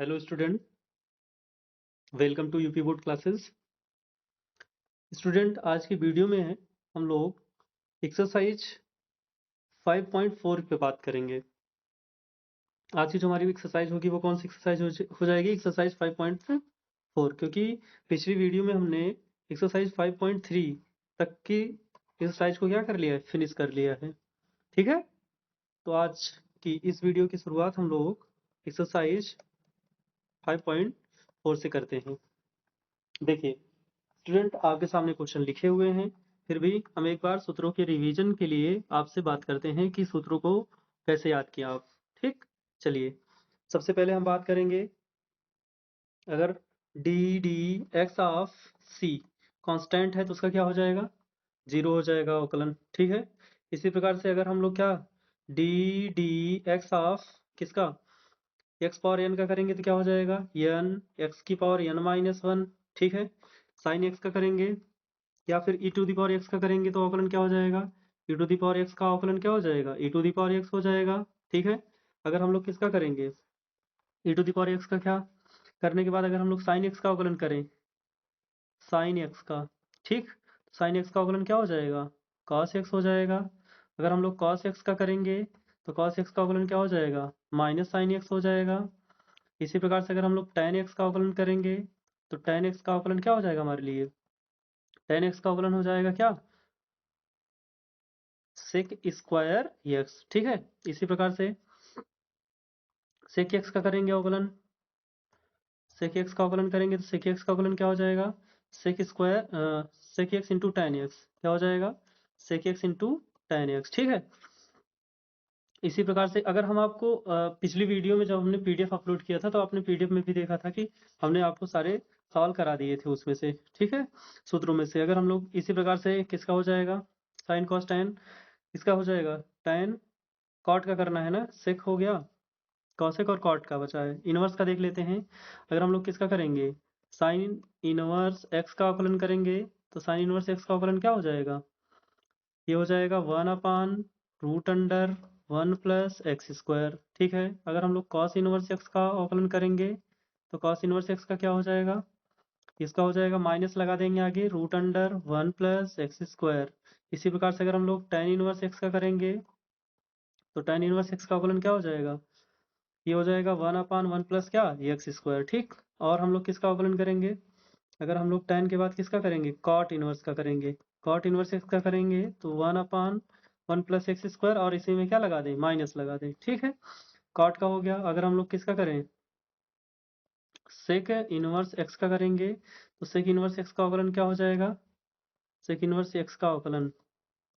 Hello student, welcome to UP board classes. Student, आज की video में हम लोग एक्सरसाइज 5.4 पे बात करेंगे। आज की जो हमारी एक्सरसाइज होगी वो कौन सी एक्सरसाइज हो जाएगी? एक्सरसाइज 5.4, क्योंकि पिछली वीडियो में हमने एक्सरसाइज 5.3 तक की एक्सरसाइज को क्या कर लिया है, फिनिश कर लिया है। ठीक है, तो आज की इस वीडियो की शुरुआत हम लोग एक्सरसाइज 5.4 से करते हैं। देखिए स्टूडेंट, आपके सामने क्वेश्चन लिखे हुए हैं, फिर भी हम एक बार सूत्रों के रिवीजन के लिए आपसे बात करते हैं कि सूत्रों को कैसे याद किया आप। ठीक, चलिए सबसे पहले हम बात करेंगे, अगर d d x of c constant है तो उसका क्या हो जाएगा? 0 हो जाएगा अवकलन। ठीक है, इसी प्रकार से अगर हम लोग क्या डी डी एक्स ऑफ किसका एक्स पावर एन का करेंगे तो क्या हो जाएगा? एन एक्स की पावर एन माइनस 1। ठीक है, साइन एक्स का करेंगे या फिर ई टू दी पावर एक्स का करेंगे तो अवकलन क्या हो जाएगा? E to the power x का अवकलन क्या हो जाएगा? E to the power x हो जाएगा। ठीक है, अगर हम लोग किसका करेंगे, ई टू दी पावर एक्स का, क्या करने के बाद अगर हम लोग साइन एक्स का अवकलन करें, साइन एक्स का, ठीक, साइन एक्स का अवकलन क्या हो जाएगा? कॉस एक्स हो जाएगा। अगर हम लोग कॉस एक्स का करेंगे तो कॉस एक्स का अवकलन क्या हो जाएगा? माइनस साइन एक्स हो जाएगा। इसी प्रकार से अगर हम लोग tan एक्स का अवकलन करेंगे तो tan एक्स का अवकलन क्या हो जाएगा हमारे लिए? tan एक्स का अवकलन हो जाएगा क्या? Sec square x. ठीक है, इसी प्रकार से सेक एक्स का करेंगे अवकलन, सेक एक्स का अवकलन करेंगे तो सेक एक्स का अवकलन क्या हो जाएगा? Sec square sec x into tan x क्या हो जाएगा? Sec x into tan x. ठीक है, इसी प्रकार से अगर हम आपको पिछली वीडियो में जब हमने पीडीएफ अपलोड किया था तो आपने पीडीएफ में भी देखा था कि हमने आपको सारे सवाल करा दिए थे उसमें से। ठीक है, सूत्रों में से अगर हम लोग इसी प्रकार से किसका हो जाएगा? साइन कॉस tan, इसका हो जाएगा tan कॉट का करना है ना, सेक हो गया, कॉसेक और कॉट का बचा है। इनवर्स का देख लेते हैं, अगर हम लोग किसका करेंगे, साइन इनवर्स एक्स का अवकलन करेंगे तो साइन इनवर्स एक्स का अवकलन क्या हो जाएगा? ये हो जाएगा 1/√1 प्लस एक्स स्क्वायर। ठीक है, अगर हम लोग कॉस इनवर्स एक्स का अवकलन करेंगे तो कॉस इनवर्स एक्स का क्या हो जाएगा? इसका हो जाएगा, माइनस लगा देंगे आगे, √1 प्लस एक्स स्क्वायर। इसी प्रकार से अगर हम लोग tan इनवर्स एक्स का करेंगे तो tan इनवर्स एक्स का अवकलन क्या हो जाएगा? ये हो जाएगा 1/1 प्लस क्या, एक्स स्क्वायर। ठीक, और हम लोग किसका अवकलन करेंगे, अगर हम लोग tan के बाद किसका करेंगे, कॉट इनवर्स का करेंगे, कॉट इनवर्स एक्स का करेंगे तो 1/1 प्लस एक्स स्क्वायर, और इसी में क्या लगा दें, माइनस लगा दें। ठीक है, कॉट का हो गया। अगर हम लोग किसका करें, सेक इनवर्स एक्स का करेंगे तो सेक इनवर्स एक्स का अवकलन क्या हो जाएगा? सेक इनवर्स एक्स का अवकलन,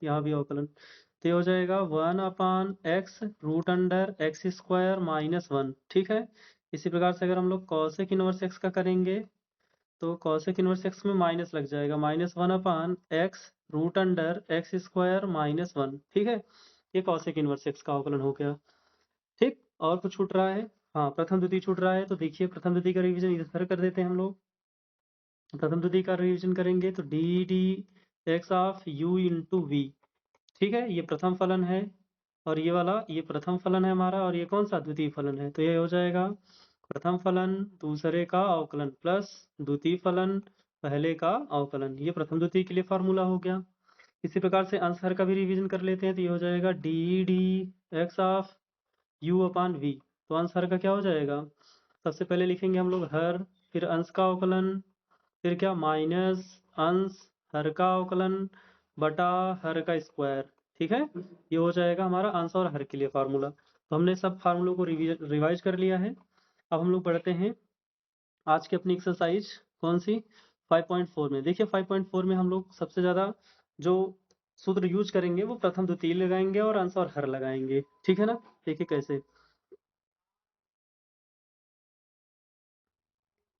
यहाँ भी अवकलन, तो ये हो जाएगा 1/x√x² ठीक है, इसी प्रकार से अगर हम लोग कॉसेक इनवर्स एक्स का करेंगे तो कॉसेक इनवर्स एक्स में माइनस लग जाएगा, -1/x√x²-1। ठीक है, ये कॉसेक इनवर्स एक्स का अवकलन हो गया। ठीक, और कुछ छूट रहा है? हाँ, प्रथम द्वितीय छूट रहा है, तो देखिए प्रथम द्वितीय का रिवीजन इधर कर देते हैं हम लोग। प्रथम द्वितीय का रिवीजन करेंगे तो d d x of u into v. ठीक है, ये प्रथम फलन है और ये वाला ये प्रथम फलन है हमारा, और ये कौन सा, द्वितीय फलन है। तो ये हो जाएगा प्रथम फलन दूसरे का अवकलन प्लस द्वितीय फलन पहले का अवकलन। ये प्रथम द्वितीय के लिए फार्मूला हो गया। इसी प्रकार से अंश हर का भी रिवीजन कर लेते हैं, तो ये हो जाएगा d d x of u upon v. तो अंश हर का क्या हो जाएगा? सबसे पहले लिखेंगे हम लोग हर, फिर अंश का अवकलन, फिर क्या, माइनस अंश हर का अवकलन बटा हर का स्क्वायर। ठीक है, ये हो जाएगा हमारा अंश और हर के लिए फार्मूला। तो हमने सब फार्मूलों को रिवाइज कर लिया है। अब हम लोग बढ़ते हैं आज की अपनी एक्सरसाइज कौन सी, 5.4 में। देखिए 5.4 में हम लोग सबसे ज़्यादा जो सूत्र यूज करेंगे वो प्रथम द्वितीय लगाएंगे और अंश और हर लगाएंगे। ठीक है ना, देखिए कैसे।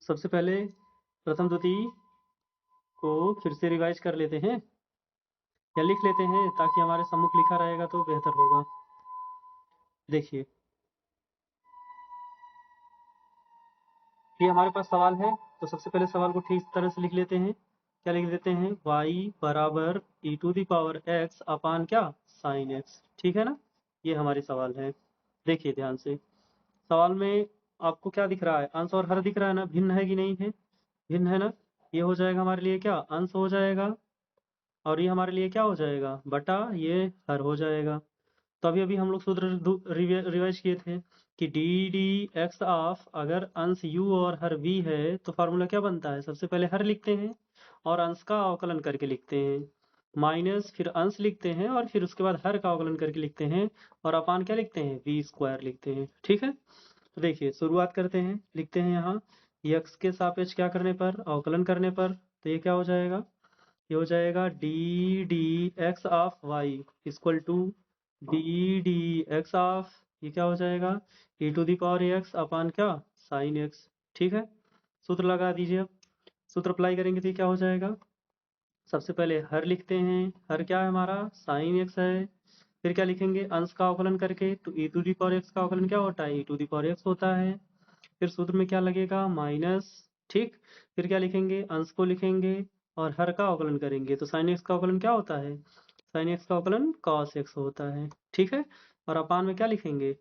सबसे पहले प्रथम द्वितीय को फिर से रिवाइज कर लेते हैं या लिख लेते हैं, ताकि हमारे सम्मुख लिखा रहेगा तो बेहतर होगा। देखिए ये हमारे पास सवाल है, तो सबसे पहले सवाल को ठीक तरह से लिख लेते हैं। क्या लिख देते हैं, y बराबर e⁻x अपान क्या, साइन x। ठीक है ना, ये हमारे सवाल है। देखिए ध्यान से, सवाल में आपको क्या दिख रहा है, अंश और हर दिख रहा है ना, भिन्न है कि नहीं है, भिन्न है ना, ये हो जाएगा हमारे लिए क्या, अंश हो जाएगा, और ये हमारे लिए क्या हो जाएगा, बटा ये हर हो जाएगा। तो अभी अभी हम लोग सूत्र रिवाइज किए थे कि डी डी एक्स ऑफ, अगर अंश u और हर v है तो फार्मूला क्या बनता है, सबसे पहले हर लिखते हैं और अंश का अवकलन करके लिखते हैं, माइनस फिर अंश लिखते हैं और फिर उसके बाद हर का अवकलन करके लिखते हैं, और अपान क्या लिखते हैं, v स्क्वायर लिखते हैं। ठीक है, तो देखिए शुरुआत करते हैं, लिखते हैं यहाँ x के सापेक्ष क्या करने पर, अवकलन करने पर, तो ये क्या हो जाएगा, ये हो जाएगा d d x of y equal to d d x of, ये क्या हो जाएगा, e to the power x upon क्या, साइन एक्स। ठीक है, सूत्र लगा दीजिए, अब सूत्र अप्लाई करेंगे तो ये क्या हो जाएगा, सबसे पहले हर लिखते हैं, हर क्या है हमारा, साइन एक्स है, फिर क्या लिखेंगे, अंश का अवकलन करके, तो e to the power x का अवकलन क्या होता है, e to the power x होता है, फिर सूत्र में क्या लगेगा, माइनस, ठीक, फिर क्या लिखेंगे, अंश को लिखेंगे और हर का अवकलन करेंगे, तो साइन एक्स का अवकलन क्या होता है, साइन एक्स का अवकलन कॉस एक्स होता है। ठीक है, और अपान में क्या लिखेंगे,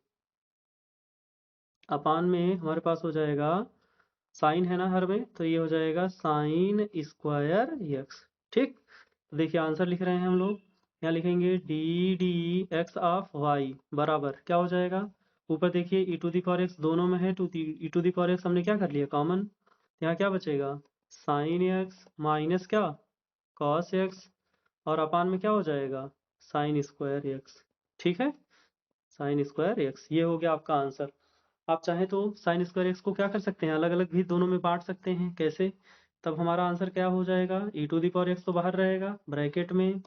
अपान में हमारे पास हो जाएगा, साइन है ना हर में, तो ये हो जाएगा साइन स्क्वायर एक्स। ठीक, तो देखिए आंसर लिख रहे हैं हम लोग, यहाँ लिखेंगे d d x of y बराबर क्या हो जाएगा, ऊपर देखिए e to the power x दोनों में है, तो e to the power x हमने क्या कर लिया कॉमन, यहाँ क्या बचेगा, साइन एक्स माइनस क्या, कॉस एक्स, और अपान में क्या हो जाएगा, साइन स्क्वायर एक्स। ठीक है, साइन स्क्वायर एक्स, ये हो गया आपका आंसर। आप चाहें तो साइन स्क्वायर एक्स को क्या कर सकते हैं, अलग अलग भी दोनों में बांट सकते हैं, कैसे, तब हमारा आंसर क्या हो जाएगा, e to the power x तो बाहर रहेगा ब्रैकेट में,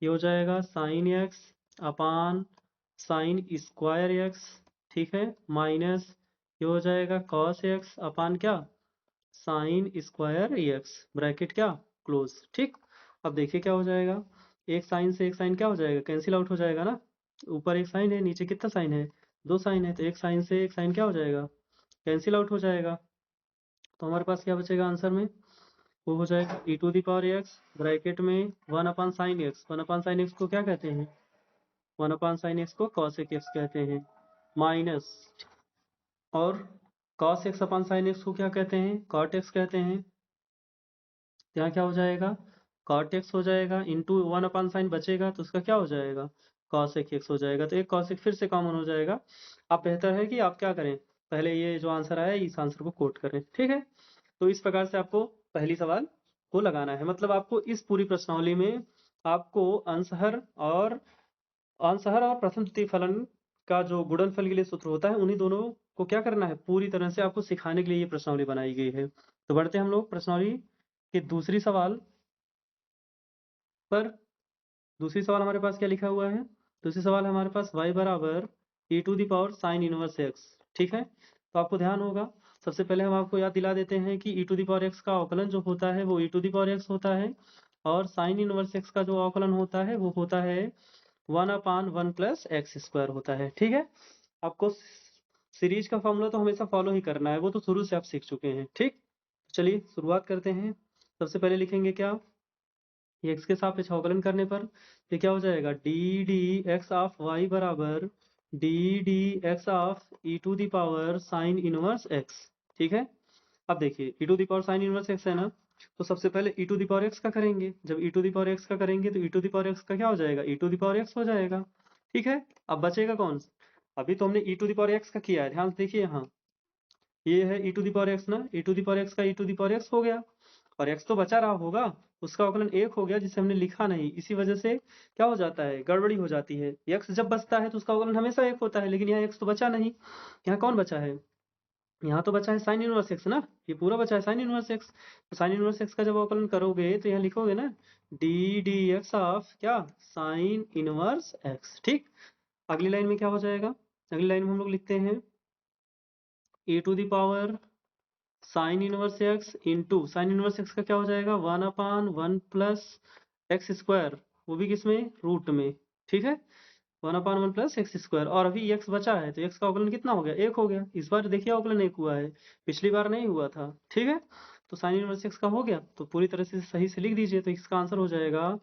ये हो जाएगा sine x upon sine square x, ठीक है, माइनस ये हो जाएगा कॉस एक्स अपान क्या, साइन स्क्वायर एक्स, ब्रैकेट क्या, क्लोज। ठीक, अब देखिए क्या हो जाएगा, एक साइन से एक साइन क्या हो जाएगा, कैंसिल आउट हो जाएगा ना, ऊपर एक साइन है नीचे कितना साइन है, दो साइन है, तो एक साइन से एक साइन क्या हो जाएगा, कैंसिल आउट हो जाएगा, तो हमारे पास क्या बचेगा आंसर में, वो हो जाएगा e to the power x bracket में one upon sine x, one upon sine x को क्या कहते हैं, वन अपान साइन एक्स को कॉसेक एक्स कहते हैं, माइनस, और cos x upon sine x को क्या कहते हैं, कॉट एक्स कहते हैं, यहाँ क्या हो जाएगा, कॉट एक्स हो जाएगा, इंटू वन अपान साइन बचेगा तो उसका क्या हो जाएगा, कॉसेक एक्स हो जाएगा, तो एक कॉसेक फिर से कॉमन हो जाएगा। अब बेहतर है कि आप क्या करें, पहले ये जो आंसर आया इस आंसर को कोट करें। ठीक है, तो इस प्रकार से आपको पहली सवाल को लगाना है, मतलब आपको इस पूरी प्रश्नावली में आपको अंशहर और प्रथम द्वितीय फलन का जो गुणनफल के लिए सूत्र होता है उन्हीं दोनों को क्या करना है, पूरी तरह से आपको सिखाने के लिए ये प्रश्नावली बनाई गई है। तो बढ़ते हैं हम लोग प्रश्नावली के दूसरी सवाल पर। दूसरी सवाल हमारे पास क्या लिखा हुआ है, दूसरी सवाल हमारे पास y बराबर e to the power sine inverse x. ठीक है, तो आपको ध्यान होगा, सबसे पहले हम आपको याद दिला देते हैं कि e to the power x का अवकलन जो होता है वो e to the power x होता है, और साइन इनवर्स एक्स का जो अवकलन होता है वो होता है one upon one plus x square होता है। ठीक है, आपको सीरीज का फॉर्मूला तो हमेशा फॉलो ही करना है, वो तो शुरू से आप सीख चुके हैं। ठीक, चलिए शुरुआत करते हैं, सबसे पहले लिखेंगे क्या, ये एक्स के सापेक्ष अवकलन करने पर ये क्या हो जाएगा, d d x of y बराबर d d x of e to the power sine inverse x. ठीक है, अब देखिए e to the power sine inverse x है ना, तो सबसे पहले e to the power x का करेंगे, जब e to the power x का करेंगे तो e to the power x का क्या हो जाएगा, e to the power x हो जाएगा। ठीक है, अब बचेगा कौन, अभी तो हमने ई टू दी पावर एक्स का किया है, ध्यान से देखिए यहाँ, ये है e to the power x ना, ई टू दी पावर एक्स का e to the power x हो गया, और एक्स तो बचा रहा होगा, उसका अवकलन एक हो गया जिसे हमने लिखा नहीं, इसी वजह से क्या हो जाता है, गड़बड़ी हो जाती है, एक्स जब बचता है तो उसका अवकलन हमेशा एक होता है, लेकिन यहाँ एक्स तो बचा नहीं, यहाँ कौन बचा है, यहाँ तो बचा है साइन इनवर्स एक्स ना, ये पूरा बचा है साइन इनवर्स एक्स, तो साइन इनवर्स एक्स का जब अवकलन करोगे तो यहाँ लिखोगे ना डी डी एक्स ऑफ क्या, साइन इनवर्स एक्स। ठीक, अगली लाइन में क्या हो जाएगा, अगली लाइन में हम लोग लिखते हैं a to the power sine inverse x into sine inverse x का क्या हो जाएगा, one upon one plus x square, वो भी किसमें, रूट में। ठीक है, one upon one plus x square, और अभी एक्स बचा है तो एक्स का अवकलन कितना हो गया, एक हो गया, इस बार देखिए अवकलन एक हुआ है, पिछली बार नहीं हुआ था। ठीक है, तो साइन इनवर्स एक्स का हो गया, तो पूरी तरह से सही से लिख दीजिए, तो इसका आंसर हो जाएगा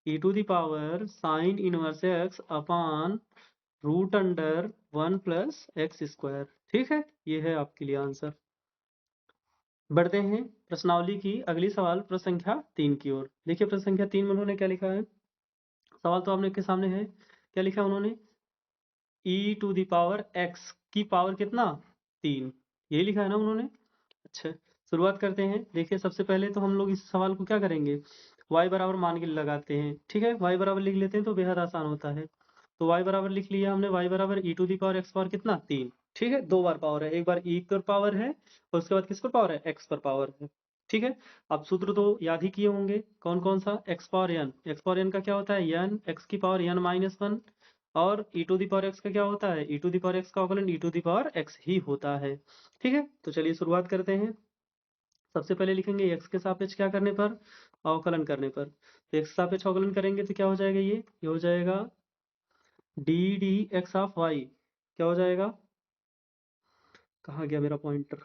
e to the power sine inverse x upon root under 1 plus x square. ठीक है, ये है आपके लिए आंसर। बढ़ते हैं प्रश्नावली की अगली सवाल प्रश्न संख्या 3 की ओर। देखिए प्रश्न संख्या 3 में उन्होंने क्या लिखा है। सवाल तो आपने के सामने है, क्या लिखा है उन्होंने, e to the power x की पावर कितना 3, यही लिखा है ना उन्होंने। अच्छा, शुरुआत करते हैं। देखिए सबसे पहले तो हम लोग इस सवाल को क्या करेंगे, y बराबर मान के लगाते हैं। ठीक है, y बराबर लिख लेते हैं तो बेहद आसान होता है। तो y बराबर लिख लिया हमने, y बराबर e to the power x power कितना 3। ठीक है, दो बार पावर है, एक बार e पर पावर है और उसके बाद किस पर पावर है, x पर पावर है। ठीक है, अब सूत्र तो याद ही किए होंगे, कौन कौन सा, x पावर n का क्या होता है n, x की पावर n माइनस 1, और e to the power x का क्या होता है, e to the power x का अवकलन e to the power x ही होता है। ठीक है, तो चलिए शुरुआत करते हैं। सबसे पहले लिखेंगे x के सापेक्ष क्या करने पर, अवकलन करने पर। तो x सापेक्ष अवकलन करेंगे तो क्या हो जाएगा, ये हो जाएगा d d x of y. क्या हो जाएगा, कहाँ गया मेरा पॉइंटर,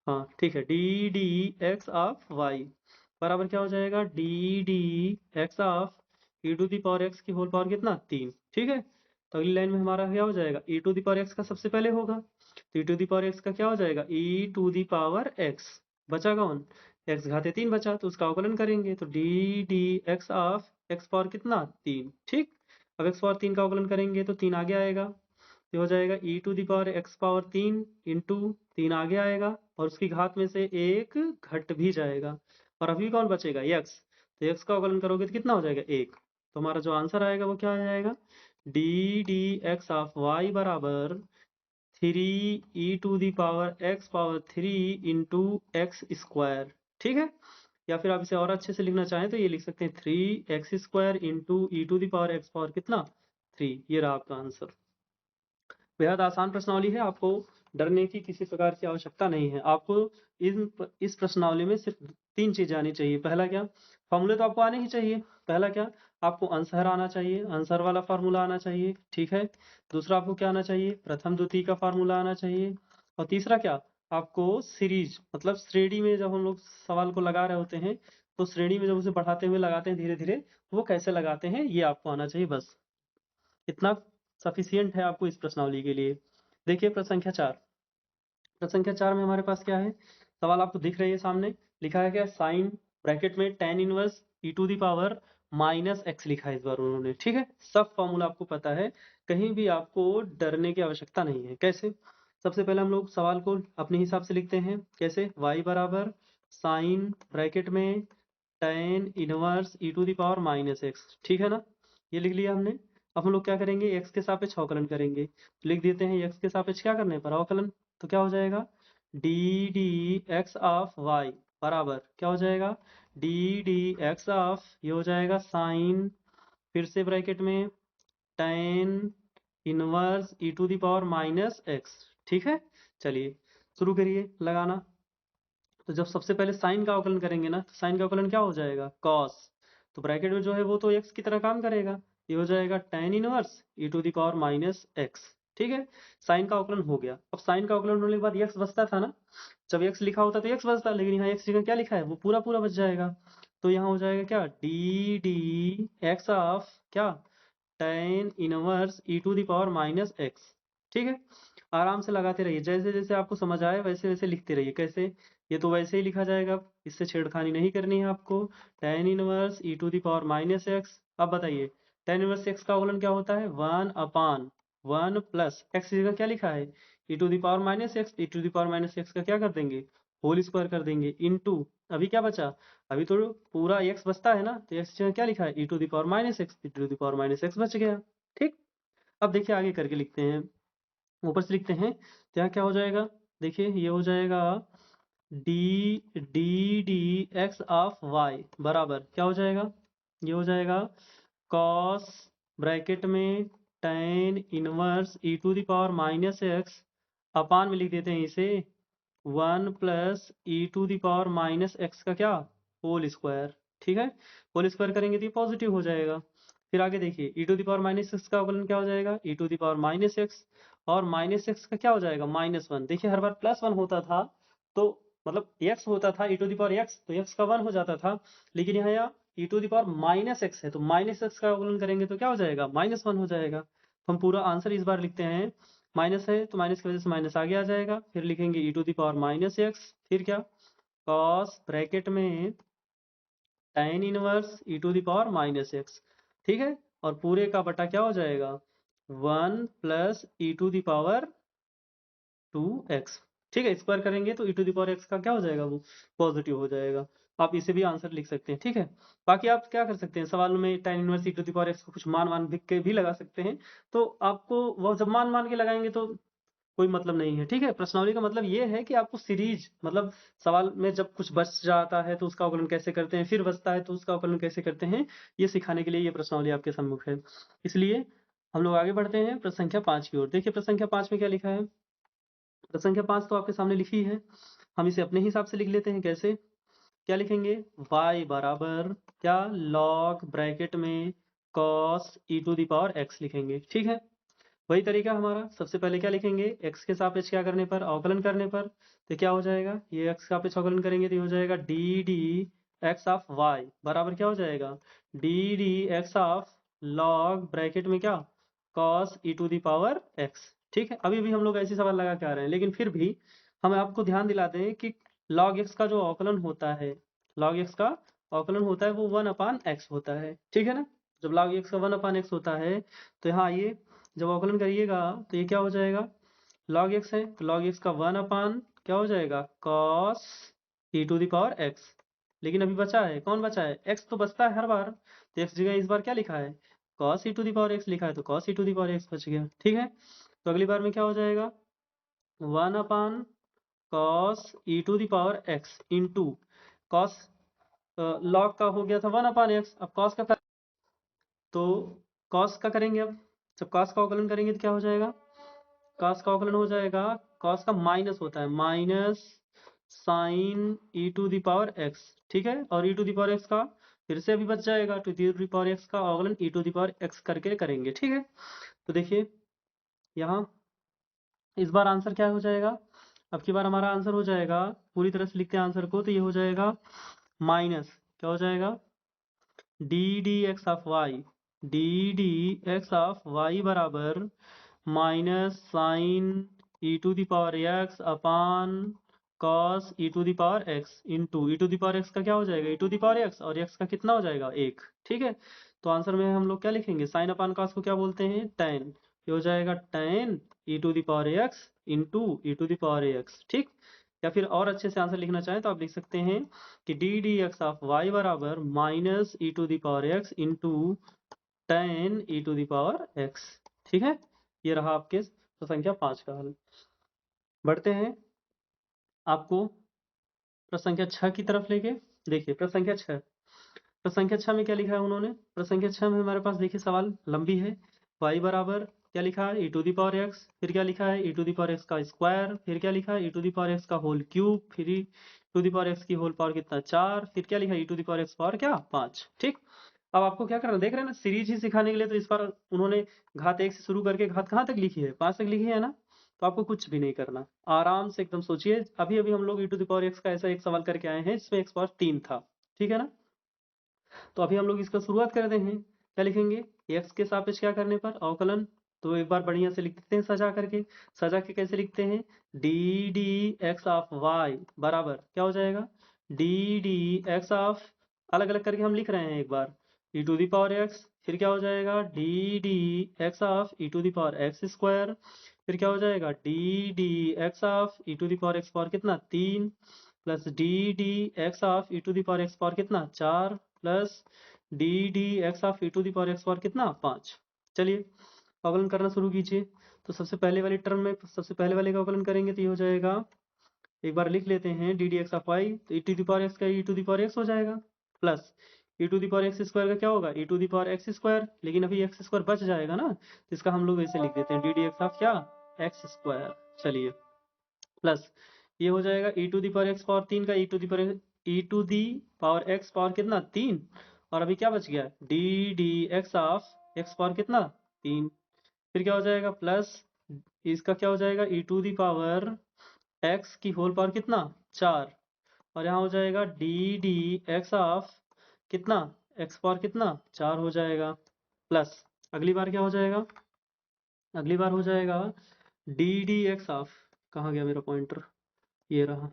हाँ ठीक है, d d x of y बराबर क्या हो जाएगा, d d x of e to the power x की होल पावर कितना 3। ठीक है, तो अगली लाइन में हमारा क्या हो जाएगा, e to the power x का सबसे पहले होगा, तो e to the power x का क्या हो जाएगा, e to the power x, बचा कौन, एक्स घाते 3 बचा, तो उसका अवकलन करेंगे तो d d x of x power कितना 3। ठीक, अब एक्स पावर 3 का अवकलन करेंगे तो 3 आगे आएगा, ये हो जाएगा e to the power x power 3 into 3 आगे आएगा और उसकी घात में से एक घट भी जाएगा, और अभी कौन बचेगा x, तो x का अवकलन करोगे तो कितना हो जाएगा 1। तो हमारा जो आंसर आएगा वो क्या आ जाएगा, d d x of y बराबर 3 e to the power x power 3 into x square. ठीक है, या फिर आप इसे और अच्छे से लिखना चाहें तो ये लिख सकते हैं 3x square into e to the power x power कितना 3। ये रहा आपका आंसर। बेहद आसान प्रश्नावली है, आपको डरने की किसी प्रकार की आवश्यकता नहीं है। आपको इस प्रश्नावली में सिर्फ 3 चीजें आनी चाहिए। पहला क्या, फॉर्मूले तो आपको आने ही चाहिए। पहला क्या, आपको आंसर आना चाहिए, आंसर वाला फार्मूला आना चाहिए। ठीक है, दूसरा आपको क्या आना चाहिए, प्रथम द्वितीय का फार्मूला आना चाहिए। और तीसरा क्या, आपको सीरीज मतलब श्रेणी में जब हम लोग सवाल को लगा रहे होते हैं तो श्रेणी में जब उसे बढ़ाते हुए लगाते हैं धीरे धीरे, वो कैसे लगाते हैं ये आपको आना चाहिए। बस इतना सफिशियंट है आपको इस प्रश्नावली के लिए। देखिए प्रश्न संख्या 4, प्रश्न संख्या 4 में हमारे पास क्या है, सवाल आपको दिख रही है सामने, लिखा है क्या, साइन ब्रैकेट में tan inverse e to the power minus x लिखा है इस बार उन्होंने। ठीक है, सब फॉर्मूला आपको पता है, कहीं भी आपको डरने की आवश्यकता नहीं है। कैसे, सबसे पहले हम लोग सवाल को अपने हिसाब से लिखते हैं, कैसे, y बराबर साइन ब्रैकेट में tan inverse e to the power minus x. ठीक है ना, ये लिख लिया हमने। अब हम लोग क्या करेंगे, x के सापेक्ष अवकलन करेंगे, तो लिख देते हैं x के सापेक्ष क्या करने पर अवकलन, तो क्या हो जाएगा, d d x of y बराबर क्या हो जाएगा, डी डी एक्स ऑफ, ये हो जाएगा साइन, फिर से ब्रैकेट में tan inverse e to the power minus x. ठीक है, चलिए शुरू करिए लगाना। तो जब सबसे पहले साइन का अवकलन करेंगे ना, तो साइन का अवकलन क्या हो जाएगा, कॉस, तो ब्रैकेट में जो है वो तो एक्स की तरह काम करेगा, ये हो जाएगा tan inverse e to the power minus x. ठीक है, साइन का अवकलन हो गया। अब साइन का अवकलन होने के बाद एक्स बचता था ना, जब एक्स लिखा होता तो एक्स बचता, लेकिन यहाँ एक्स जगह क्या लिखा है, वो पूरा पूरा बच जाएगा। तो यहाँ हो जाएगा क्या, डी डी एक्स ऑफ क्या, tan inverse e to the power minus x. ठीक है, आराम से लगाते रहिए, जैसे जैसे आपको समझ आए वैसे वैसे लिखते रहिए। कैसे, ये तो वैसे ही लिखा जाएगा, इससे छेड़खानी नहीं करनी है आपको। tan inverse e to the power minus x. अब बताइए tan इनवर्स एक्स का अवकलन क्या होता है, 1/1 प्लस एक्स जगह क्या लिखा है, e to the power minus x, e to the power minus x का क्या कर देंगे, होल स्क्वायर कर देंगे, इनटू अभी क्या बचा, अभी तो पूरा x बचता है ना, तो x जगह क्या लिखा है, e to the power minus x, e to the power minus x बच गया। ठीक, अब देखिए आगे करके लिखते हैं, ऊपर से लिखते हैं, तो यहाँ क्या हो जाएगा, देखिए ये हो जाएगा d d d x of y बराबर क्या हो जाएगा, ये हो जाएगा कॉस ब्रैकेट में tan inverse e to the power minus x upon में लिख देते हैं इसे 1 plus e to the power minus x का क्या, होल स्क्वायर। ठीक है, होल स्क्वायर करेंगे तो ये पॉजिटिव हो जाएगा। फिर आगे देखिए e to the power minus x का अवकलन क्या हो जाएगा, e to the power minus x, और माइनस एक्स का क्या हो जाएगा, -1। देखिए हर बार +1 होता था, तो मतलब x होता था e to the power x, तो x का 1 हो जाता था, लेकिन यहाँ e to the power minus x है, तो माइनस एक्स का अवकलन करेंगे तो क्या हो जाएगा, -1 हो जाएगा। हम पूरा आंसर इस बार लिखते हैं, माइनस है तो माइनस की वजह से माइनस आगे आ जाएगा, फिर लिखेंगे e to the power minus x, फिर क्या कॉस ब्रैकेट में tan inverse e to the power minus x, ठीक है, और पूरे का बटा क्या हो जाएगा 1 plus e to the power 2x, ठीक है, स्क्वायर करेंगे तो e to the power x का क्या हो जाएगा, वो पॉजिटिव हो जाएगा। आप इसे भी आंसर लिख सकते हैं, ठीक है। बाकी आप क्या कर सकते हैं, सवाल में tan inverse e to the power x को कुछ मान लिख के भी लगा सकते हैं, तो आपको वो जब मान के लगाएंगे तो कोई मतलब नहीं है, ठीक है। प्रश्नावली का मतलब ये है कि आपको सीरीज, मतलब सवाल में जब कुछ बच जाता है तो उसका अवकलन कैसे करते हैं, फिर बचता है तो उसका अवकलन कैसे करते हैं, ये सिखाने के लिए ये प्रश्नावली आपके सम्मुख है। इसलिए हम लोग आगे बढ़ते हैं प्रश्न संख्या 5 की ओर। देखिए प्रश्न संख्या 5 में क्या लिखा है, प्रश्न संख्या 5 तो आपके सामने लिखी है, हम इसे अपने हिसाब से लिख लेते हैं। कैसे, क्या लिखेंगे, y बराबर क्या log ब्रैकेट में cos e to the power x लिखेंगे, ठीक है। वही तरीका हमारा, सबसे पहले क्या लिखेंगे, x के सापेक्ष क्या करने पर, अवकलन करने पर, तो क्या हो जाएगा, ये x का सापेक्ष अवकलन करेंगे तो ये हो जाएगा d d x of y बराबर क्या हो जाएगा d d x of log bracket में क्या cos e to the power x, ठीक है। अभी भी हम लोग ऐसे सवाल लगा के आ रहे हैं, लेकिन फिर भी हम आपको ध्यान दिलाते हैं कि log x का जो अवकलन होता है, log x का अवकलन होता है वो 1/x होता है, ठीक है ना। जब log x का 1/x होता है तो यहाँ आइए, जब अवकलन करिएगा तो ये क्या हो जाएगा, log x है तो log x का 1 क्या हो जाएगा cos e to the power x, लेकिन अभी बचा है, कौन बचा है, x तो बचता है हर बार, तो x जगह इस बार क्या लिखा है cos e to the power x लिखा है, तो cos e to the power x बच गया, ठीक है। तो अगली बार में क्या हो जाएगा 1/cos e to the power x into cos, log का हो गया था 1/x, अब cos का तो cos का करेंगे, अब जब cos का अवकलन करेंगे तो क्या हो जाएगा, cos का अवकलन हो जाएगा, cos का माइनस होता है minus sine e to the power x, ठीक है, और e to the power x का फिर से अभी बच जाएगा, तो e to the power x का अवकलन e to the power x करके करेंगे, ठीक है। तो देखिए यहाँ इस बार आंसर क्या हो जाएगा, अब की बार हमारा आंसर हो जाएगा, पूरी तरह से लिखते हैं आंसर को, तो ये हो जाएगा माइनस क्या हो जाएगा d d x of y, d d x of y बराबर minus sine e to the power x upon cos e to the power x into e to the power x का क्या हो जाएगा e to the power x, और x का कितना हो जाएगा 1, ठीक है। तो आंसर में हम लोग क्या लिखेंगे, साइन अपान कॉस को क्या बोलते हैं tan, ये हो जाएगा tan e to the power x into e to the power x, ठीक। या फिर और अच्छे से आंसर लिखना चाहें तो आप लिख सकते हैं कि d d x of y बराबर minus e to the power x into tan e to the power x, ठीक है। ये रहा आपके संख्या 5 का हल। बढ़ते हैं आपको प्रश्न संख्या 6 की तरफ लेके। देखिए प्रश्न संख्या 6, प्रश्न संख्या 6 में क्या लिखा है उन्होंने, प्रश्न संख्या 6 में हमारे पास देखिए सवाल लंबी है, y बराबर क्या लिखा है e to the power x, फिर क्या लिखा है e to the power x का स्क्वायर, फिर क्या लिखा है e to the power x का होल क्यूब, फिर e to the power x की होल पावर कितना 4, फिर क्या लिखा है e to the power x power क्या 5, ठीक। अब आपको क्या करना, देख रहे हैं ना, सीरीज ही सिखाने के लिए तो इस बार उन्होंने घात 1 से शुरू करके घात कहाँ तक लिखी है 5 तक लिखी है ना, तो आपको कुछ भी नहीं करना, आराम से एकदम सोचिए। अभी अभी हम लोग e to the power x का ऐसा एक सवाल करके आए हैं जिसमें x पावर 3 था, ठीक है ना। तो अभी हम लोग इसका शुरुआत करते हैं, क्या लिखेंगे, x के सापेक्ष क्या करने पर अवकलन, तो एक बार बढ़िया से लिख देते हैं सजा करके, सजा के कैसे लिखते हैं d d x of y बराबर क्या हो जाएगा डी डी एक्स ऑफ, अलग अलग करके हम लिख रहे हैं एक बार e to the power x, फिर क्या हो जाएगा d d x of e to the power x square, फिर क्या हो जाएगा d d x of e to the power x power कितना 3 plus d d x of e to the power x power कितना 4 plus d d x of e to the power x power कितना 5। चलिए अवकलन करना शुरू कीजिए। तो सबसे पहले वाली टर्म में सबसे पहले वाले का अवकलन करेंगे तो ये हो जाएगा, एक बार लिख लेते हैं d d x of y, तो e to the power x का e to the power x हो जाएगा, plus e to the power x square का क्या होगा e to the power x square, लेकिन अभी एक्स स्क्वायर बच जाएगा ना, तो इसका हम लोग ऐसे लिख देते हैं डी डी एक्स ऑफ क्या एक्स स्क्वायर। चलिए प्लस ये हो जाएगा e to the power x power 3 का e to the power x power कितना 3, और अभी क्या बच गया d d x of x power कितना 3, फिर क्या हो जाएगा प्लस इसका क्या हो जाएगा e to the power x की होल पावर कितना 4, और यहाँ हो जाएगा डी डी एक्स ऑफ कितना एक्स पावर कितना 4 हो जाएगा, प्लस अगली बार क्या हो जाएगा अगली बार हो जाएगा डी डी एक्स ऑफ, कहाँ गया मेरा पॉइंटर, ये रहा,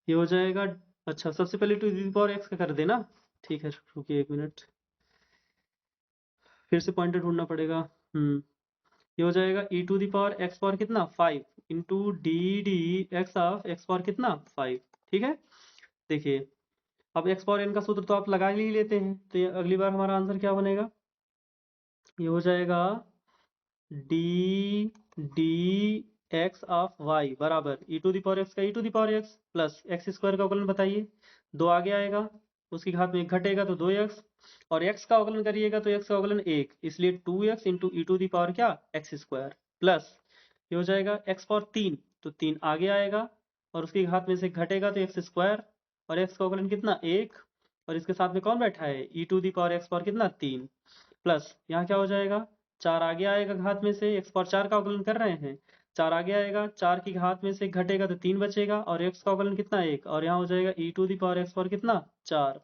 ये हो जाएगा। अच्छा सबसे पहले टू दी पावर एक्स का कर देना, ठीक है रुकिए 1 मिनट, फिर से पॉइंटर ढूंढना पड़ेगा। ये हो जाएगा e to the power x power कितना 5 into d d x of x power कितना 5, ठीक है। देखिए अब एक्स पावर एन का सूत्र तो आप लगा ही लेते हैं, तो ये अगली बार हमारा आंसर क्या बनेगा, ये हो जाएगा d d x of y बराबर e to the power x का e to the power x plus x square का अवकलन बताइए, 2 आगे आएगा, उसकी घात में 1 घटेगा तो 2x, और x का अवकलन करिएगा तो x का अवकलन 1, इसलिए 2x into e to the power क्या एक्स स्क्वायर प्लस ये हो जाएगा x पावर 3, तो 3 आगे आएगा और उसकी घात में से 1 घटेगा तो एक्स स्क्वायर, और x का अवकलन कितना 1, और इसके साथ में कौन बैठा है e to the power x power कितना 3, प्लस यहाँ क्या हो जाएगा 4 आगे आएगा घात में से, x पावर 4 का अवकलन कर रहे हैं, 4 आगे आएगा, 4 की घात में से 1 घटेगा तो 3 बचेगा, और x का अवकलन कितना 1, और यहाँ हो जाएगा e to the power x power कितना 4,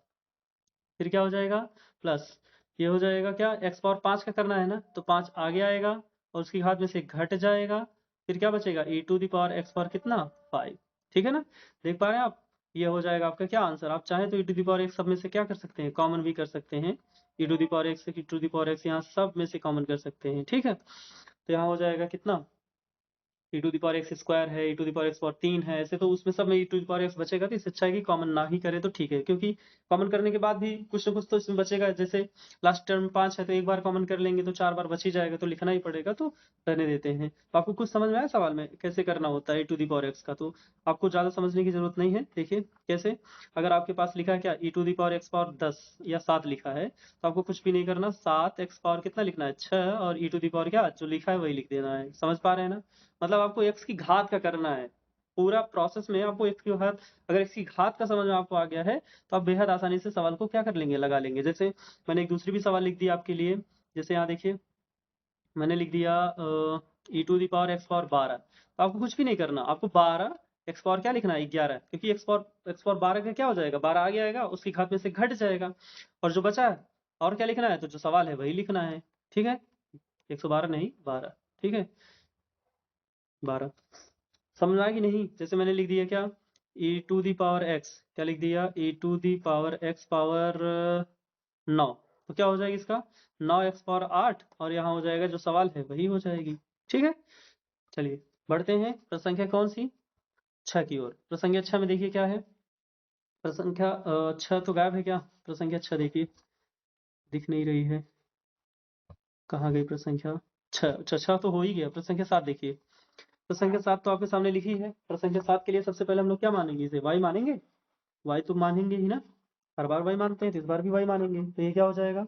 फिर क्या हो जाएगा प्लस ये हो जाएगा क्या x पावर 5 का करना है ना, तो 5 आगे आएगा और उसकी घात में से घट जाएगा, फिर क्या बचेगा e to the power x power कितना 5, ठीक है ना। देख पा रहे हैं आप, ये हो जाएगा आपका क्या आंसर। आप चाहें तो e to the power x सब में से क्या कर सकते हैं, कॉमन भी कर सकते हैं, e to the power x e to the power x यहाँ सब में से कॉमन कर सकते हैं, ठीक है। तो यहाँ हो जाएगा कितना e to the power x square है, e to the power x power 3 है, ऐसे तो उसमें सब में e to the power x बचेगा, तो इससे अच्छा है कि कॉमन ना ही करें तो ठीक है, क्योंकि कॉमन करने के बाद भी कुछ ना कुछ तो इसमें बचेगा, जैसे लास्ट टर्म 5 है तो एक बार कॉमन कर लेंगे तो 4 बार बच ही जाएगा, तो लिखना ही पड़ेगा, तो रहने देते हैं। तो आपको कुछ समझ में आया सवाल में कैसे करना होता है e to the power x का, तो आपको ज्यादा समझने की जरूरत नहीं है। देखिए कैसे, अगर आपके पास लिखा है क्या e to the power x power 10 या 7 लिखा है, तो आपको कुछ भी नहीं करना, 7 एक्स पावर कितना लिखना है 6, और ई टू दी पावर क्या जो लिखा है वही लिख देना है, समझ पा रहे हैं ना। मतलब आपको एक्स की घात का करना है, पूरा प्रोसेस में आपको एक्स की घात, अगर एक्स की घात का समझ में आपको आ गया है तो आप बेहद आसानी से सवाल को क्या कर लेंगे, लगा लेंगे। जैसे मैंने एक दूसरी भी सवाल लिख दिया आपके लिए, जैसे यहाँ देखिए मैंने लिख दिया e to the power x power 12, तो आपको कुछ भी नहीं करना, आपको 12 एक्स पावर क्या लिखना है 11, क्योंकि एक्स पावर 12 का क्या हो जाएगा 12 आगे आएगा, उसकी घात में से घट जाएगा, और जो बचा है और क्या लिखना है, तो जो सवाल है वही लिखना है, ठीक है। 112 नहीं 12, ठीक है 12, समझ में आया कि नहीं। जैसे मैंने लिख दिया क्या e to the power x, क्या लिख दिया e to the power x power 9, तो क्या हो जाएगा इसका 9 एक्स पावर 8, और यहाँ हो जाएगा जो सवाल है वही हो जाएगी, ठीक है। चलिए बढ़ते हैं प्रसंख्या कौन सी 6 की ओर। प्रसंख्या 6 में देखिए क्या है, प्रसंख्या 6 तो गायब है क्या, प्रसंख्या 6 देखिए दिख नहीं रही है, कहाँ गई प्रसंख्या 6, अच्छा 6 तो हो ही गया, प्रसंख्या 7 देखिए, प्रसंख्या 7 तो आपके सामने लिखी है। प्रसंख्या 7 के लिए सबसे पहले हम लोग क्या मानेंगे, इसे y मानेंगे, y तो मानेंगे ही ना, हर बार y मानते हैं तो इस बार भी y मानेंगे, तो ये क्या हो जाएगा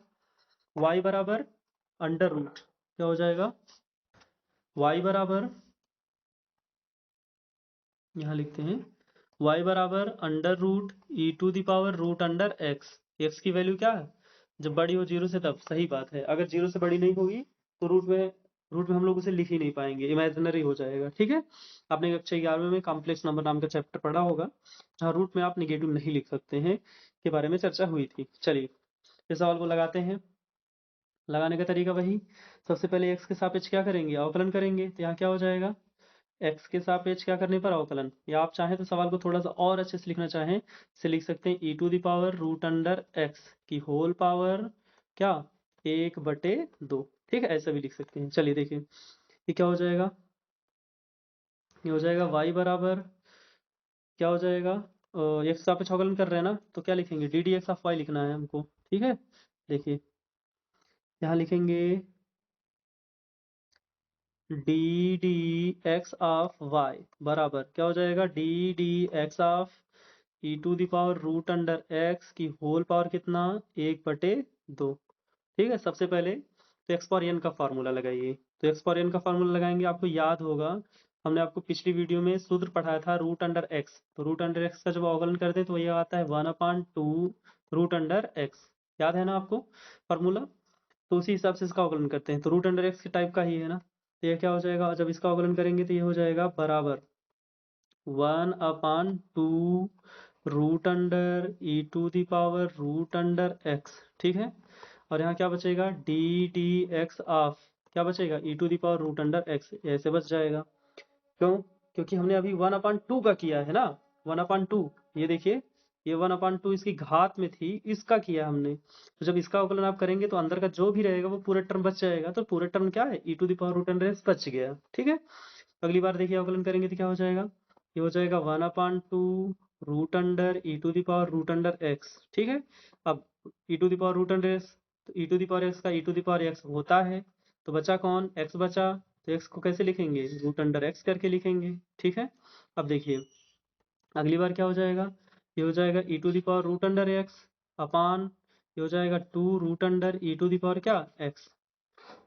y बराबर अंडर रूट, क्या हो जाएगा y बराबर, यहाँ लिखते हैं y बराबर under root e to the power root under x, x की वैल्यू क्या है जब बड़ी हो 0 से तब, सही बात है, अगर 0 से बड़ी नहीं होगी तो रूट में हम लोग उसे लिख ही नहीं पाएंगे, इमेजिनरी हो जाएगा, ठीक है। आपने कक्षा 11 में कॉम्प्लेक्स नंबर नाम का चैप्टर पढ़ा होगा, जहाँ रूट में आप निगेटिव नहीं लिख सकते हैं के बारे में चर्चा हुई थी। चलिए इस सवाल को लगाते हैं, लगाने का तरीका वही, सबसे पहले x के सापेक्ष क्या करेंगे अवकलन करेंगे, तो यहाँ क्या हो जाएगा x के सापेक्ष क्या करने पर अवकलन, या आप चाहें तो सवाल को थोड़ा सा और अच्छे से लिखना चाहें से लिख सकते हैं e to the power root under x की होल पावर क्या 1/2, ठीक है ऐसा भी लिख सकते हैं। चलिए देखिए ये क्या हो जाएगा, ये हो जाएगा y बराबर क्या हो जाएगा एक्स सापेक्ष अवकलन कर रहे हैं ना, तो क्या लिखेंगे d d x of y लिखना है हमको, ठीक है। देखिए यहाँ लिखेंगे d d x of y बराबर क्या हो जाएगा d d x of e to the power root under x की होल पावर कितना 1/2, ठीक है। सबसे पहले तो एक्स पावर एन का फार्मूला लगाइए, तो एक्स पावर एन का फार्मूला लगाएंगे, आपको याद होगा हमने आपको पिछली वीडियो में सूत्र पढ़ाया था रूट अंडर एक्स, तो रूट अंडर एक्स का जब अवकलन करते हैं तो ये आता है 1/2 रूट अंडर एक्स, याद है ना आपको फार्मूला, तो उसी हिसाब से इसका अवकलन करते हैं, तो रूट अंडर एक्स के टाइप का ही है ना, तो ये क्या हो जाएगा जब इसका अवकलन करेंगे तो ये हो जाएगा बराबर 1/2 root under e to the power root under x, ठीक है। और यहाँ क्या बचेगा डी डी एक्स ऑफ क्या बचेगा, e to the power root under x, ऐसे बच जाएगा। क्यों, क्योंकि हमने अभी 1/2 का किया है ना, 1/2, ये देखिए ये 1/2 इसकी घात में थी, इसका किया हमने। तो जब इसका अवकलन आप करेंगे तो अंदर का जो भी रहेगा वो पूरा टर्म बच जाएगा, तो पूरा टर्म क्या है, e to the power root under x बच गया। ठीक है, अगली बार देखिए अवकलन करेंगे तो क्या हो जाएगा, ये हो जाएगा 1/2 root under e to the power root under x. ठीक है, अब e to the power root under x, तो e to the power x का e to the power x होता है, तो बचा कौन, एक्स बचा। तो एक्स को कैसे लिखेंगे, रूट अंडर एक्स करके लिखेंगे। ठीक है, अब देखिए अगली बार क्या हो जाएगा, ये हो जाएगा e to the power root under x upon, ये हो जाएगा 2 root under e to the power क्या, एक्स।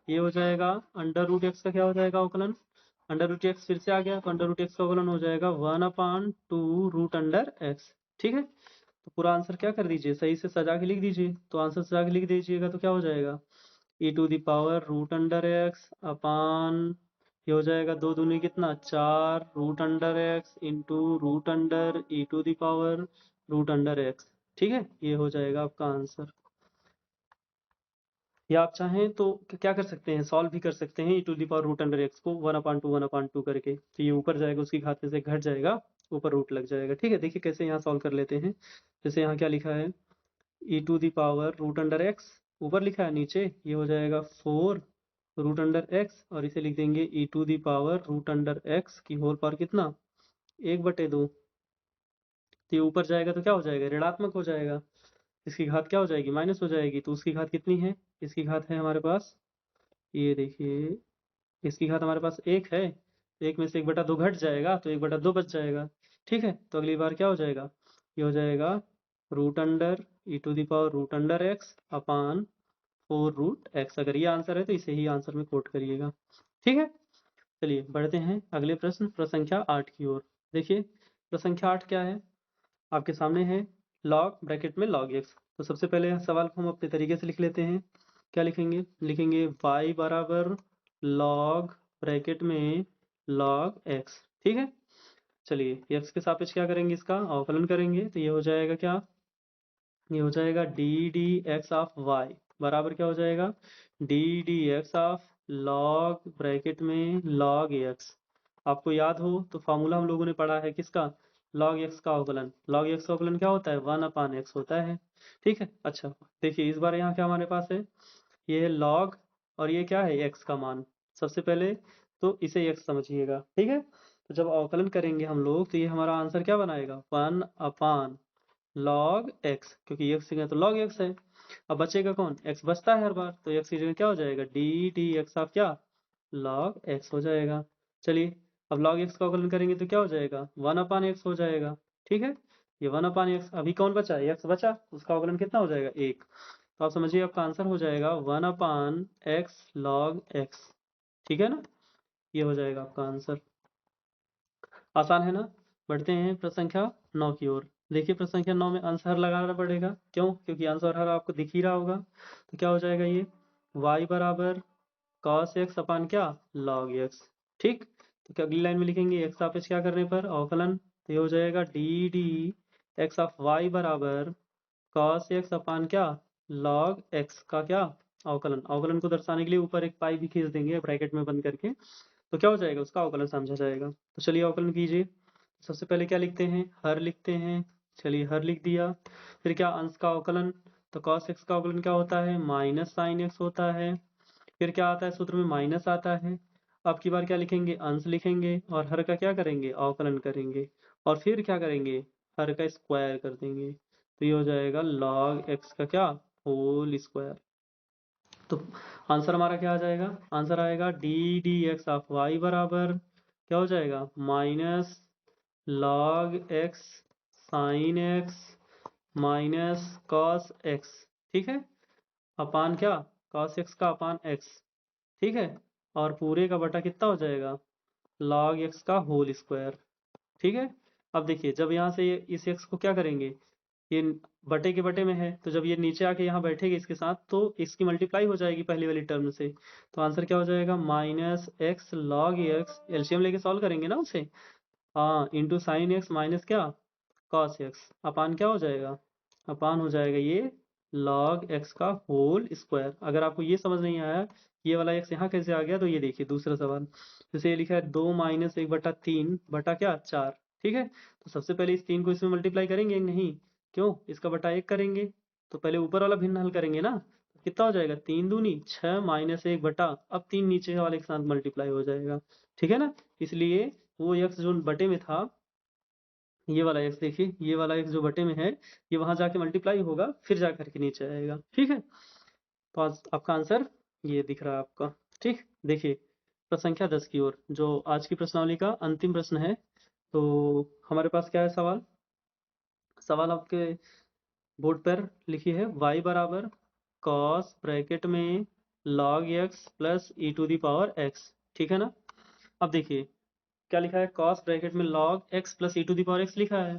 ये हो जाएगा अंडर रूट एक्स का क्या हो जाएगा अवकलन, अंडर रूट एक्स फिर से आ गया, तो अंडर रूट एक्स का अवकलन हो जाएगा 1/2 रूट अंडर एक्स। ठीक है, तो पूरा आंसर क्या कर दीजिए, सही से सजा के लिख दीजिए। तो आंसर सजा के लिख दीजिएगा तो क्या हो जाएगा, e to the power root under x upon, ये हो जाएगा 2 दूनी कितना 4 root under x into root under e to the power root under x. ठीक है, ये हो जाएगा आपका आंसर। या आप चाहें तो क्या कर सकते हैं, सॉल्व भी कर सकते हैं e to the power root under x को 1/2 करके, तो ये ऊपर जाएगा उसकी घात में से घट जाएगा, ऊपर रूट लग जाएगा। ठीक है, देखिए कैसे यहाँ सॉल्व कर लेते हैं। जैसे यहाँ क्या लिखा है, e to the power root under x, ऊपर लिखा है, नीचे ये हो जाएगा 4 रूट अंडर एक्स, और इसे लिख देंगे e to the power root under x की होल पावर कितना, 1/2। तो ये ऊपर जाएगा तो क्या हो जाएगा, ऋणात्मक हो जाएगा, इसकी घात क्या हो जाएगी, माइनस हो जाएगी। तो उसकी घात कितनी है, इसकी घात है हमारे पास, ये देखिए इसकी घात हमारे पास 1 है, तो 1 में से 1/2 घट जाएगा, तो 1/2 बच जाएगा। ठीक है, तो अगली बार क्या हो जाएगा, ये हो जाएगा root under e to the power root under x upon 4 root x. अगर ये आंसर है तो इसे ही आंसर में कोट करिएगा। ठीक है, चलिए बढ़ते हैं अगले प्रश्न, प्रश्न संख्या 8 की ओर। देखिए प्रश्न संख्या 8 क्या है, आपके सामने है लॉग ब्रैकेट में लॉग एक्स। तो सबसे पहले सवाल को हम अपने तरीके से लिख लेते हैं। क्या लिखेंगे, लिखेंगे y बराबर लॉग ब्रैकेट में लॉग एक्स। ठीक है, चलिए एक्स के सापेक्ष क्या करेंगे, इसका अवकलन करेंगे, तो ये हो जाएगा क्या, ये हो जाएगा d d x of y बराबर क्या हो जाएगा, d d x of log bracket में लॉग एक्स। आपको याद हो तो फॉर्मूला हम लोगों ने पढ़ा है किसका, लॉग एक्स का अवकलन, लॉग एक्स का अवकलन क्या होता है, 1/x होता है। ठीक है, अच्छा देखिए इस बार यहाँ क्या हमारे पास है, ये है लॉग और ये क्या है, एक्स का मान। सबसे पहले तो इसे एक्स समझिएगा। ठीक है, तो जब अवकलन करेंगे हम लोग तो ये हमारा आंसर क्या बनाएगा, 1/log x, क्योंकि एक्स की जगह तो log x है। अब बचेगा कौन, x बचता है हर बार, तो x की जगह क्या हो जाएगा, डी डी एक्स ऑफ क्या, log x हो जाएगा। चलिए अब log x का अवकलन करेंगे तो क्या हो जाएगा, 1/x हो जाएगा। ठीक है, ये 1/x, अभी कौन बचा, x बचा, उसका अवकलन कितना हो जाएगा, 1। तो आप समझिए आपका आंसर हो जाएगा 1/x log x। ठीक है ना, ये हो जाएगा आपका आंसर। आसान है ना, बढ़ते हैं प्रश्न संख्या 9 की ओर। देखिए प्रश्न संख्या 9 में आंसर लगाना पड़ेगा, क्यों, क्योंकि आंसर हर आपको दिख ही रहा होगा। तो क्या हो जाएगा ये, y बराबर cos x अपान क्या, log x। ठीक, तो क्या अगली लाइन में लिखेंगे, x सापेक्ष क्या करने पर अवकलन, तो ये हो जाएगा d d x of y बराबर cos x अपान क्या, log x का क्या अवकलन। अवकलन को दर्शाने के लिए ऊपर एक पाई भी खींच देंगे ब्रैकेट में बंद करके, तो क्या हो जाएगा, उसका अवकलन समझा जाएगा। तो चलिए अवकलन कीजिए। सबसे पहले क्या लिखते हैं, हर लिखते हैं। चलिए हर लिख दिया, फिर क्या, अंश का अवकलन, तो cos x का अवकलन क्या होता है, माइनस साइन x होता है। फिर क्या आता है, सूत्र में माइनस आता है। अब की बार क्या लिखेंगे, अंश लिखेंगे और हर का क्या करेंगे, अवकलन करेंगे, और फिर क्या करेंगे, हर का स्क्वायर कर देंगे। तो ये हो जाएगा log x का क्या, होल स्क्वायर। तो आंसर हमारा क्या आ जाएगा, आंसर आएगा d d x of y बराबर क्या हो जाएगा, minus log x sine x minus cos x। ठीक है, अपान क्या, cos x का अपान x। ठीक है, और पूरे का बटा कितना हो जाएगा, log x का होल स्क्वायर। ठीक है, अब देखिए जब यहाँ से ये इस x को क्या करेंगे, ये बटे के बटे में है, तो जब ये नीचे आके यहाँ बैठेगी इसके साथ तो इसकी मल्टीप्लाई हो जाएगी पहली वाली टर्म से। तो आंसर क्या हो जाएगा, minus x log x, LCM लेके सॉल्व करेंगे ना उसे, हाँ इंटू साइन एक्स माइनस क्या, कॉस एक्स अपान क्या हो जाएगा, अपान हो जाएगा ये लॉग एक्स का होल स्क्वायर। अगर आपको ये समझ नहीं आया ये वाला x यहाँ कैसे आ गया, तो ये देखिए दूसरा सवाल, जैसे ये लिखा है 2 माइनस 1/3 बटा क्या 4, ठीक है। तो सबसे पहले इस 3 को इसमें मल्टीप्लाई करेंगे, नहीं क्यों, इसका बटा 1 करेंगे, तो पहले ऊपर वाला भिन्न हल करेंगे ना, तो कितना हो जाएगा 3 दूनी 6 माइनस 1 बटा, अब 3 नीचे वाले के साथ मल्टीप्लाई हो जाएगा, ठीक है ना। इसलिए वो x जो बटे में था, ये वाला x देखिए, ये वाला x जो बटे में है, ये वहां जाके मल्टीप्लाई होगा, फिर जा करके नीचे आएगा, ठीक है। तो आज आपका आंसर ये दिख रहा है आपका, ठीक। देखिए प्रश्न संख्या 10 की ओर, जो आज की प्रश्नावली का अंतिम प्रश्न है। तो हमारे पास क्या है सवाल, सवाल आपके बोर्ड पर लिखी है y बराबर cos ब्रैकेट में log x plus e to the power x, ठीक है ना। अब देखिए क्या लिखा है, cos ब्रैकेट में log x plus e to the power x लिखा है,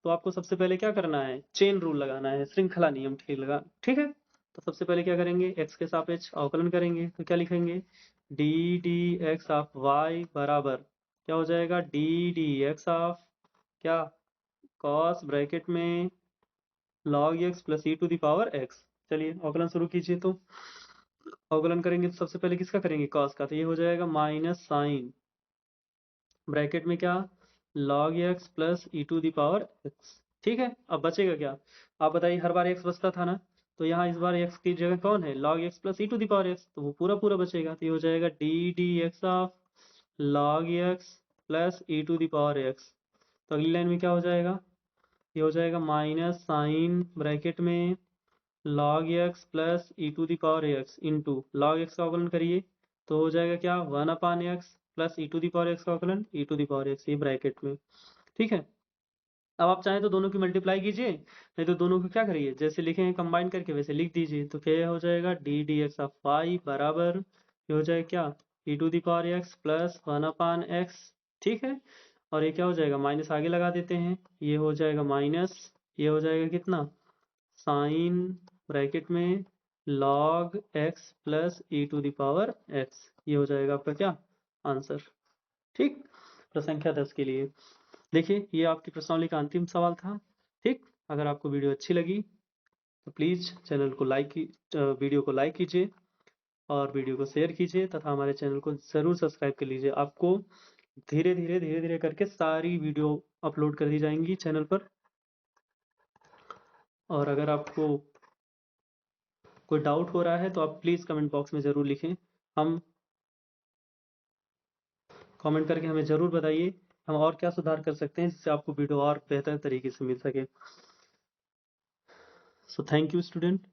तो आपको सबसे पहले क्या करना है, चेन रूल लगाना है, श्रृंखला नियम, ठीक है। तो सबसे पहले क्या करेंगे, x के सापेक्ष अवकलन करेंगे, तो क्या लिखेंगे, d d x of y बराबर क्या हो जाएगा, डी डी एक्स ऑफ क्या, cos ब्रैकेट में log x plus e to the power x। चलिए अवकलन शुरू कीजिए, तो अवकलन करेंगे तो सबसे पहले किसका करेंगे, cos का, तो ये हो जाएगा माइनस साइन ब्रैकेट में क्या log x plus e to the power x, ठीक है। अब बचेगा क्या, आप बताइए, हर बार x बचता था ना, तो यहाँ इस बार x की जगह कौन है, log x plus e to the power x, तो वो पूरा पूरा बचेगा, तो ये हो जाएगा d d x of log x plus e to the power x। तो अगली लाइन में क्या हो जाएगा, ये हो जाएगा माइनस साइन ब्रैकेट में log x plus e to the power x into log x का अवकलन करिए, तो हो जाएगा क्या 1/x plus e to the power x का अवकलन e to the power x, ये ब्रैकेट में, ठीक है। अब आप चाहें तो दोनों की मल्टीप्लाई कीजिए, नहीं तो दोनों को क्या करिए, जैसे लिखे हैं कंबाइन करके वैसे लिख दीजिए, तो क्या हो जाएगा d d x of y बराबर, ये हो जाएगा क्या e to the power x plus 1/x, ठीक है। और ये क्या हो जाएगा, माइनस आगे लगा देते हैं, ये हो जाएगा माइनस, ये हो जाएगा कितना, साइन ब्रैकेट में log x plus e to the power x, ये हो जाएगा आपका क्या आंसर, ठीक। प्रश्न संख्या 10 के लिए देखिए ये आपकी प्रश्नावली का अंतिम सवाल था, ठीक। अगर आपको वीडियो अच्छी लगी तो प्लीज़ चैनल को वीडियो को लाइक कीजिए और वीडियो को शेयर कीजिए तथा हमारे चैनल को ज़रूर सब्सक्राइब कर लीजिए। आपको धीरे धीरे करके सारी वीडियो अपलोड कर दी जाएंगी चैनल पर। और अगर आपको कोई डाउट हो रहा है तो आप प्लीज़ कमेंट बॉक्स में ज़रूर लिखें, हम कमेंट करके हमें ज़रूर बताइए हम और क्या सुधार कर सकते हैं जिससे आपको वीडियो और बेहतर तरीके से मिल सके। So thank you student.